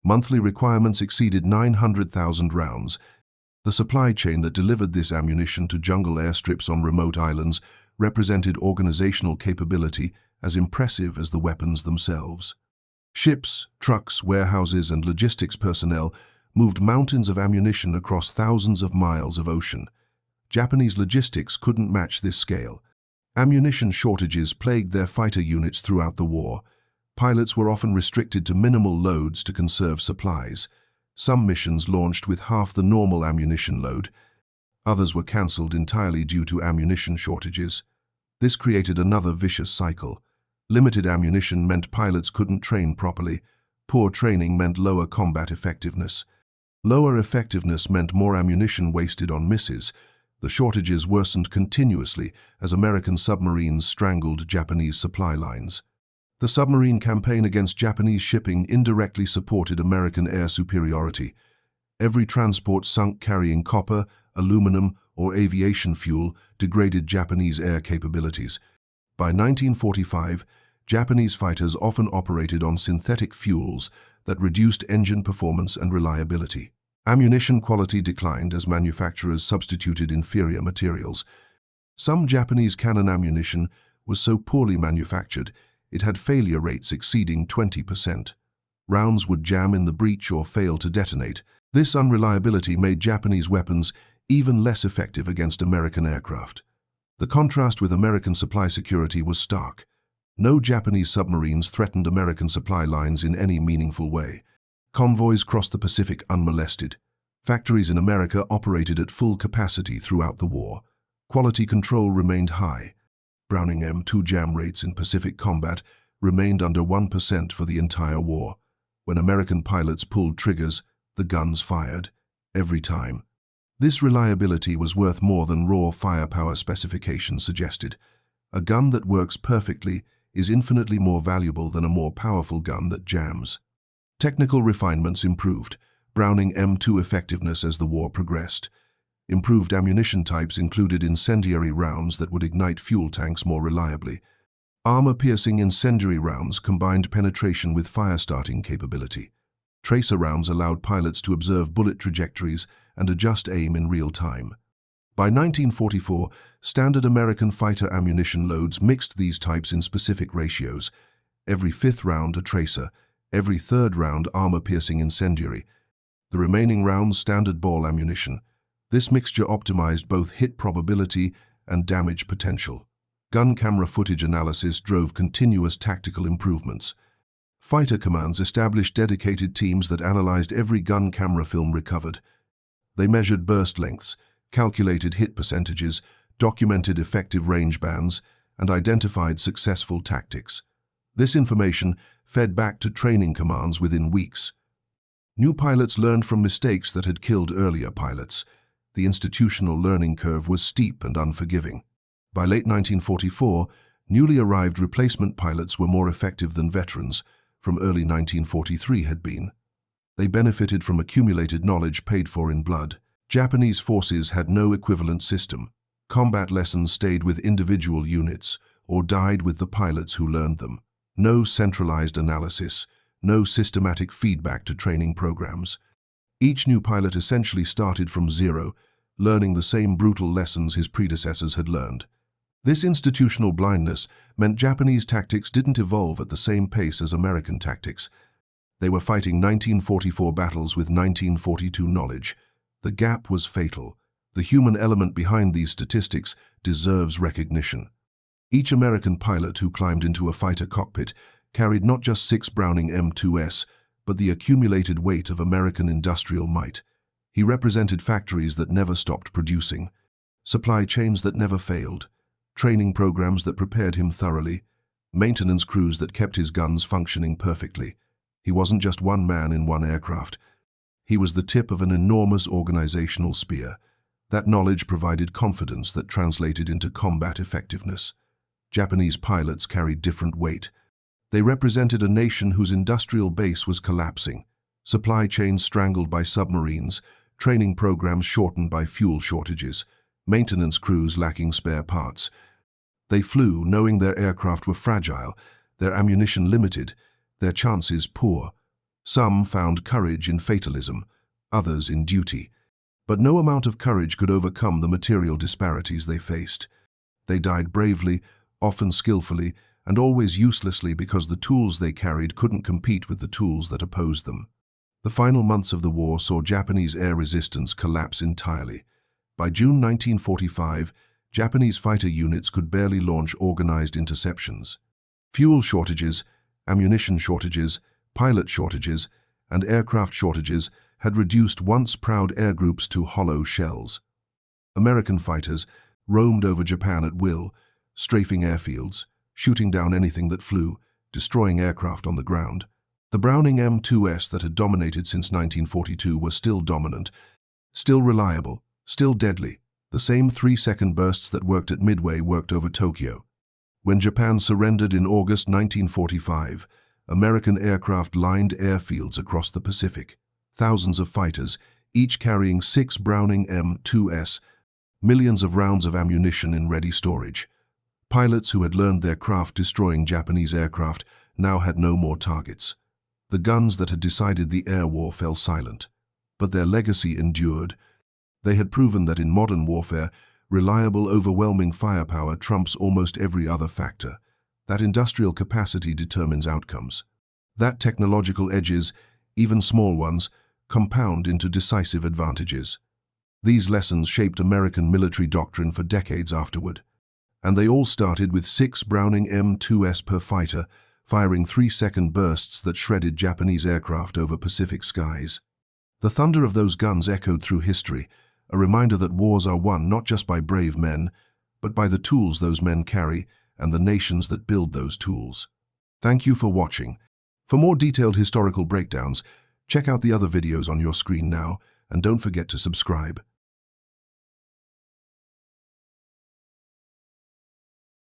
Monthly requirements exceeded 900,000 rounds. The supply chain that delivered this ammunition to jungle airstrips on remote islands represented organizational capability as impressive as the weapons themselves. Ships, trucks, warehouses, and logistics personnel moved mountains of ammunition across thousands of miles of ocean. Japanese logistics couldn't match this scale. Ammunition shortages plagued their fighter units throughout the war. Pilots were often restricted to minimal loads to conserve supplies. Some missions launched with half the normal ammunition load. Others were cancelled entirely due to ammunition shortages. This created another vicious cycle. Limited ammunition meant pilots couldn't train properly. Poor training meant lower combat effectiveness. Lower effectiveness meant more ammunition wasted on misses. The shortages worsened continuously as American submarines strangled Japanese supply lines. The submarine campaign against Japanese shipping indirectly supported American air superiority. Every transport sunk carrying copper, aluminum, or aviation fuel degraded Japanese air capabilities. By 1945, Japanese fighters often operated on synthetic fuels that reduced engine performance and reliability. Ammunition quality declined as manufacturers substituted inferior materials. Some Japanese cannon ammunition was so poorly manufactured it had failure rates exceeding 20%. Rounds would jam in the breech or fail to detonate. This unreliability made Japanese weapons even less effective against American aircraft. The contrast with American supply security was stark. No Japanese submarines threatened American supply lines in any meaningful way. Convoys crossed the Pacific unmolested. Factories in America operated at full capacity throughout the war. Quality control remained high. Browning M2 jam rates in Pacific combat remained under 1% for the entire war. When American pilots pulled triggers, the guns fired, every time. This reliability was worth more than raw firepower specifications suggested. A gun that works perfectly is infinitely more valuable than a more powerful gun that jams. Technical refinements improved Browning M2 effectiveness as the war progressed. Improved ammunition types included incendiary rounds that would ignite fuel tanks more reliably. Armor-piercing incendiary rounds combined penetration with fire-starting capability. Tracer rounds allowed pilots to observe bullet trajectories and adjust aim in real time. By 1944, standard American fighter ammunition loads mixed these types in specific ratios. Every fifth round a tracer, every third round armor-piercing incendiary. The remaining rounds standard ball ammunition. This mixture optimized both hit probability and damage potential. Gun camera footage analysis drove continuous tactical improvements. Fighter commands established dedicated teams that analyzed every gun camera film recovered. They measured burst lengths, calculated hit percentages, documented effective range bands, and identified successful tactics. This information fed back to training commands within weeks. New pilots learned from mistakes that had killed earlier pilots. The institutional learning curve was steep and unforgiving. By late 1944, newly arrived replacement pilots were more effective than veterans from early 1943 had been. They benefited from accumulated knowledge paid for in blood. Japanese forces had no equivalent system. Combat lessons stayed with individual units or died with the pilots who learned them. No centralized analysis, no systematic feedback to training programs. Each new pilot essentially started from zero, learning the same brutal lessons his predecessors had learned. This institutional blindness meant Japanese tactics didn't evolve at the same pace as American tactics. They were fighting 1944 battles with 1942 knowledge. The gap was fatal. The human element behind these statistics deserves recognition. Each American pilot who climbed into a fighter cockpit carried not just 6 Browning M2s, but the accumulated weight of American industrial might. He represented factories that never stopped producing, supply chains that never failed, training programs that prepared him thoroughly, maintenance crews that kept his guns functioning perfectly. He wasn't just one man in one aircraft. He was the tip of an enormous organizational spear. That knowledge provided confidence that translated into combat effectiveness. Japanese pilots carried different weight. They represented a nation whose industrial base was collapsing, supply chains strangled by submarines, training programs shortened by fuel shortages, maintenance crews lacking spare parts. They flew knowing their aircraft were fragile, their ammunition limited, their chances poor. Some found courage in fatalism, others in duty. But no amount of courage could overcome the material disparities they faced. They died bravely, often skillfully, and always uselessly because the tools they carried couldn't compete with the tools that opposed them. The final months of the war saw Japanese air resistance collapse entirely. By June 1945, Japanese fighter units could barely launch organized interceptions. Fuel shortages, ammunition shortages, pilot shortages, and aircraft shortages had reduced once proud air groups to hollow shells. American fighters roamed over Japan at will, strafing airfields, shooting down anything that flew, destroying aircraft on the ground. The Browning M2s that had dominated since 1942 were still dominant, still reliable, still deadly. The same 3-second bursts that worked at Midway worked over Tokyo. When Japan surrendered in August 1945, American aircraft lined airfields across the Pacific. Thousands of fighters, each carrying 6 Browning M2s, millions of rounds of ammunition in ready storage. Pilots who had learned their craft destroying Japanese aircraft now had no more targets. The guns that had decided the air war fell silent, but their legacy endured. They had proven that in modern warfare, reliable, overwhelming firepower trumps almost every other factor. That industrial capacity determines outcomes. That technological edges, even small ones, compound into decisive advantages. These lessons shaped American military doctrine for decades afterward. And they all started with 6 Browning M2s per fighter, firing 3-second bursts that shredded Japanese aircraft over Pacific skies. The thunder of those guns echoed through history, a reminder that wars are won not just by brave men, but by the tools those men carry and the nations that build those tools. Thank you for watching. For more detailed historical breakdowns, check out the other videos on your screen now, and don't forget to subscribe.